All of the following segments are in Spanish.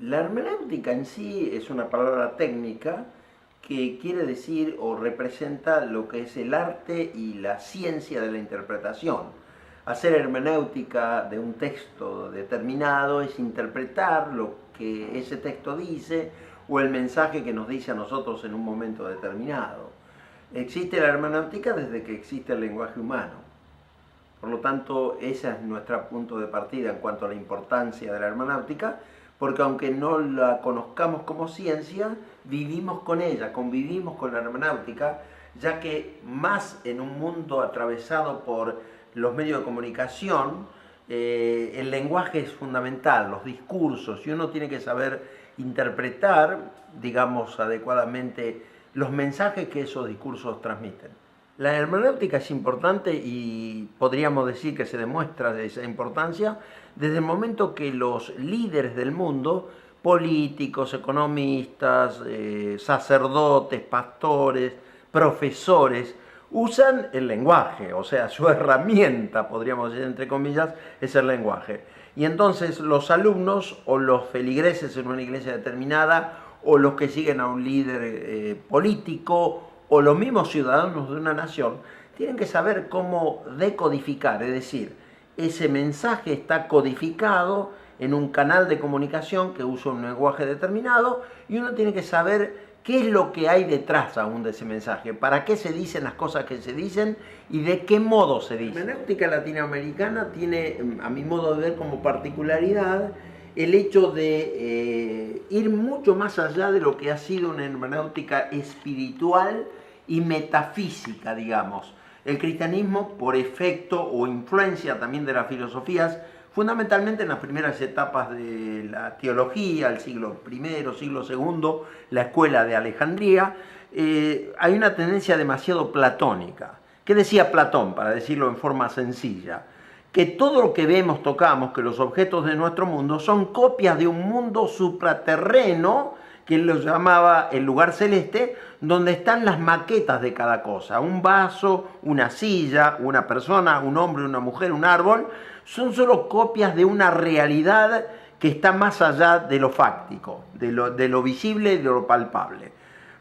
La hermenéutica en sí es una palabra técnica que quiere decir o representa lo que es el arte y la ciencia de la interpretación. Hacer hermenéutica de un texto determinado es interpretar lo que ese texto dice o el mensaje que nos dice a nosotros en un momento determinado. Existe la hermenéutica desde que existe el lenguaje humano. Por lo tanto, ese es nuestro punto de partida en cuanto a la importancia de la hermenéutica, porque aunque no la conozcamos como ciencia, vivimos con ella, convivimos con la hermenéutica, ya que más en un mundo atravesado por los medios de comunicación, el lenguaje es fundamental, los discursos, y uno tiene que saber interpretar, digamos, adecuadamente los mensajes que esos discursos transmiten. La hermenéutica es importante y podríamos decir que se demuestra esa importancia desde el momento que los líderes del mundo, políticos, economistas, sacerdotes, pastores, profesores, usan el lenguaje, o sea, su herramienta, podríamos decir entre comillas, es el lenguaje. Y entonces los alumnos o los feligreses en una iglesia determinada o los que siguen a un líder político o los mismos ciudadanos de una nación, tienen que saber cómo decodificar, es decir, ese mensaje está codificado en un canal de comunicación que usa un lenguaje determinado y uno tiene que saber qué es lo que hay detrás aún de ese mensaje, para qué se dicen las cosas que se dicen y de qué modo se dicen. La hermenéutica latinoamericana tiene, a mi modo de ver, como particularidad el hecho de ir mucho más allá de lo que ha sido una hermenéutica espiritual y metafísica, digamos. El cristianismo, por efecto o influencia también de las filosofías, fundamentalmente en las primeras etapas de la teología, el siglo I, siglo II, la escuela de Alejandría, hay una tendencia demasiado platónica. ¿Qué decía Platón, para decirlo en forma sencilla? Que todo lo que vemos, tocamos, que los objetos de nuestro mundo son copias de un mundo supraterreno, que él lo llamaba el lugar celeste, donde están las maquetas de cada cosa. Un vaso, una silla, una persona, un hombre, una mujer, un árbol, son solo copias de una realidad que está más allá de lo fáctico, de lo visible y de lo palpable.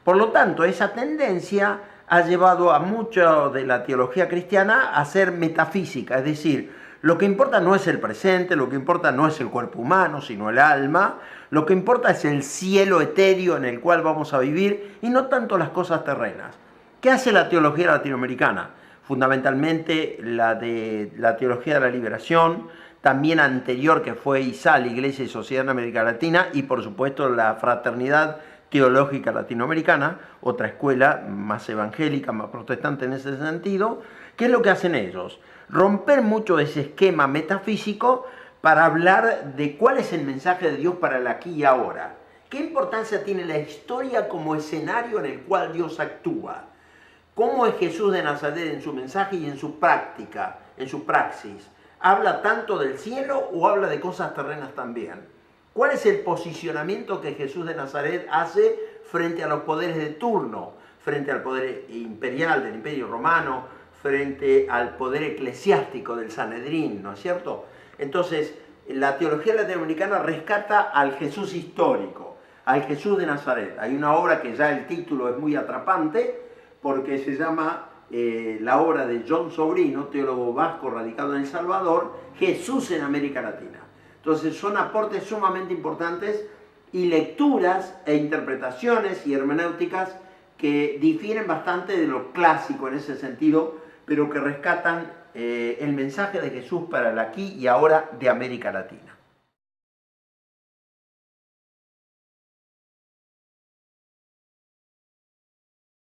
Por lo tanto, esa tendencia ha llevado a mucha de la teología cristiana a ser metafísica, es decir, lo que importa no es el presente, lo que importa no es el cuerpo humano, sino el alma, lo que importa es el cielo etéreo en el cual vamos a vivir y no tanto las cosas terrenas. ¿Qué hace la teología latinoamericana? Fundamentalmente la de la teología de la liberación, también anterior que fue ISAL, Iglesia y Sociedad en América Latina, y por supuesto la Fraternidad Teológica Latinoamericana, otra escuela más evangélica, más protestante en ese sentido. ¿Qué es lo que hacen ellos? Romper mucho ese esquema metafísico para hablar de cuál es el mensaje de Dios para el aquí y ahora. ¿Qué importancia tiene la historia como escenario en el cual Dios actúa? ¿Cómo es Jesús de Nazaret en su mensaje y en su práctica, en su praxis? ¿Habla tanto del cielo o habla de cosas terrenas también? ¿Cuál es el posicionamiento que Jesús de Nazaret hace frente a los poderes de turno? Frente al poder imperial del Imperio Romano, frente al poder eclesiástico del Sanedrín, ¿no es cierto? Entonces, la teología latinoamericana rescata al Jesús histórico, al Jesús de Nazaret. Hay una obra que ya el título es muy atrapante, porque se llama la obra de John Sobrino, teólogo vasco radicado en El Salvador, Jesús en América Latina. Entonces son aportes sumamente importantes y lecturas e interpretaciones y hermenéuticas que difieren bastante de lo clásico en ese sentido, pero que rescatan el mensaje de Jesús para el aquí y ahora de América Latina.